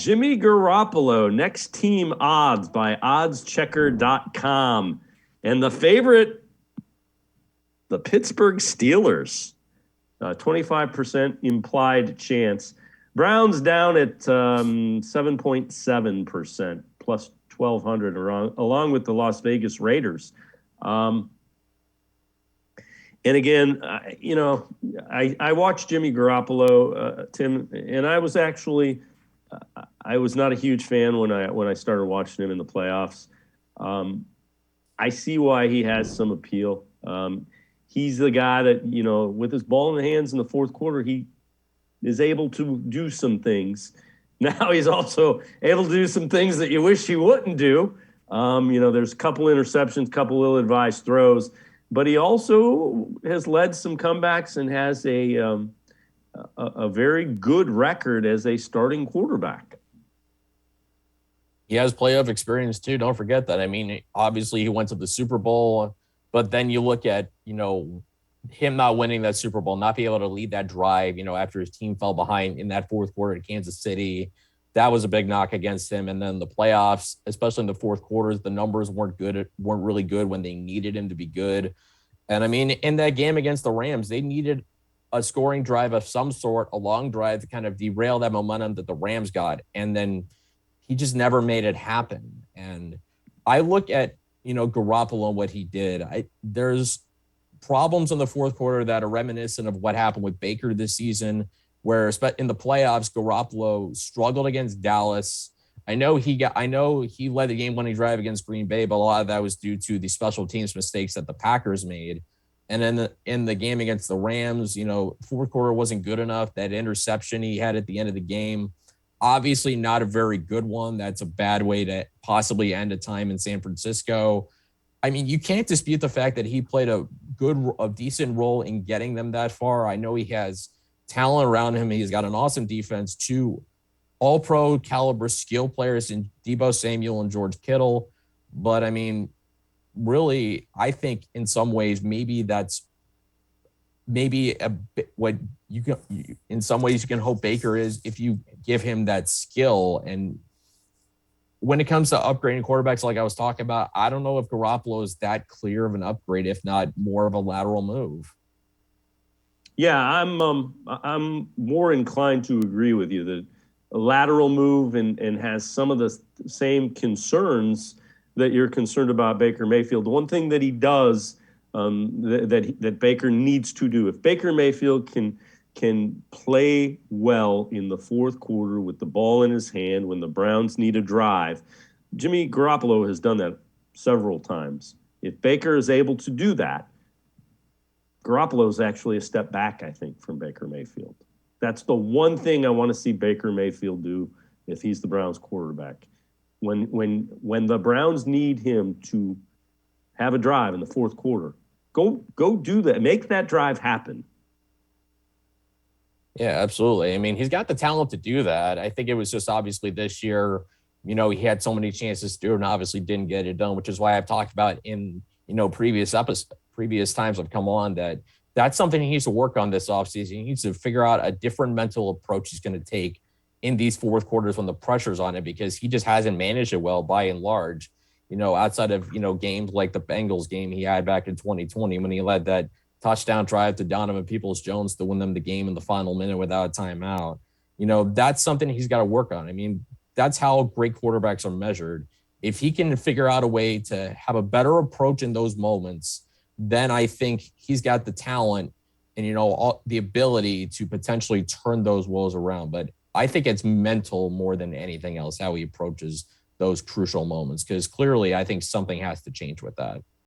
Jimmy Garoppolo, next team odds by oddschecker.com. And the favorite, the Pittsburgh Steelers, 25% implied chance. Browns down at 7.7%, plus 1,200, along with the Las Vegas Raiders. And again, I watched Jimmy Garoppolo, Tim, and I was not a huge fan when I started watching him in the playoffs. I see why he has some appeal. He's the guy that, with his ball in the hands in the fourth quarter, he is able to do some things. Now he's also able to do some things that you wish he wouldn't do. There's a couple interceptions, couple ill-advised throws, but he also has led some comebacks and has a very good record as a starting quarterback. He has playoff experience too. Don't forget that. I mean, obviously he went to the Super Bowl, but then you look at, him not winning that Super Bowl, not being able to lead that drive, after his team fell behind in that fourth quarter to Kansas City. That was a big knock against him. And then the playoffs, especially in the fourth quarters, the numbers weren't really good when they needed him to be good. And I mean, in that game against the Rams, they needed a scoring drive of some sort, a long drive to kind of derail that momentum that the Rams got. And then he just never made it happen. And I look at, Garoppolo and what he did. There's problems in the fourth quarter that are reminiscent of what happened with Baker this season, where in the playoffs, Garoppolo struggled against Dallas. I know he led the game-winning drive against Green Bay, but a lot of that was due to the special teams mistakes that the Packers made. And then in the game against the Rams, fourth quarter wasn't good enough. That interception he had at the end of the game, obviously not a very good one. That's a bad way to possibly end a time in San Francisco. I mean, you can't dispute the fact that he played a decent role in getting them that far. I know he has talent around him. He's got an awesome defense, two all-pro caliber skill players in Deebo Samuel and George Kittle. But I mean, really, I think in some ways, maybe that's a bit what in some ways you can hope Baker is if you give him that skill. And when it comes to upgrading quarterbacks, like I was talking about, I don't know if Garoppolo is that clear of an upgrade, if not more of a lateral move. Yeah, I'm more inclined to agree with you that a lateral move and has some of the same concerns that you're concerned about Baker Mayfield. The one thing that he does that Baker needs to do, if Baker Mayfield can play well in the fourth quarter with the ball in his hand when the Browns need a drive, Jimmy Garoppolo has done that several times. If Baker is able to do that, Garoppolo is actually a step back, I think, from Baker Mayfield. That's the one thing I want to see Baker Mayfield do if he's the Browns quarterback. When the Browns need him to have a drive in the fourth quarter, go do that. Make that drive happen. Yeah, absolutely. I mean, he's got the talent to do that. I think it was just obviously this year, he had so many chances to do it and obviously didn't get it done, which is why I've talked about in, previous times I've come on that's something he needs to work on this offseason. He needs to figure out a different mental approach he's going to take in these fourth quarters when the pressure's on him, because he just hasn't managed it well by and large, outside of, games like the Bengals game he had back in 2020 when he led that touchdown drive to Donovan Peoples-Jones to win them the game in the final minute without a timeout. That's something he's got to work on. I mean, that's how great quarterbacks are measured. If he can figure out a way to have a better approach in those moments, then I think he's got the talent and, the ability to potentially turn those woes around. But I think it's mental more than anything else, how he approaches those crucial moments, because clearly I think something has to change with that.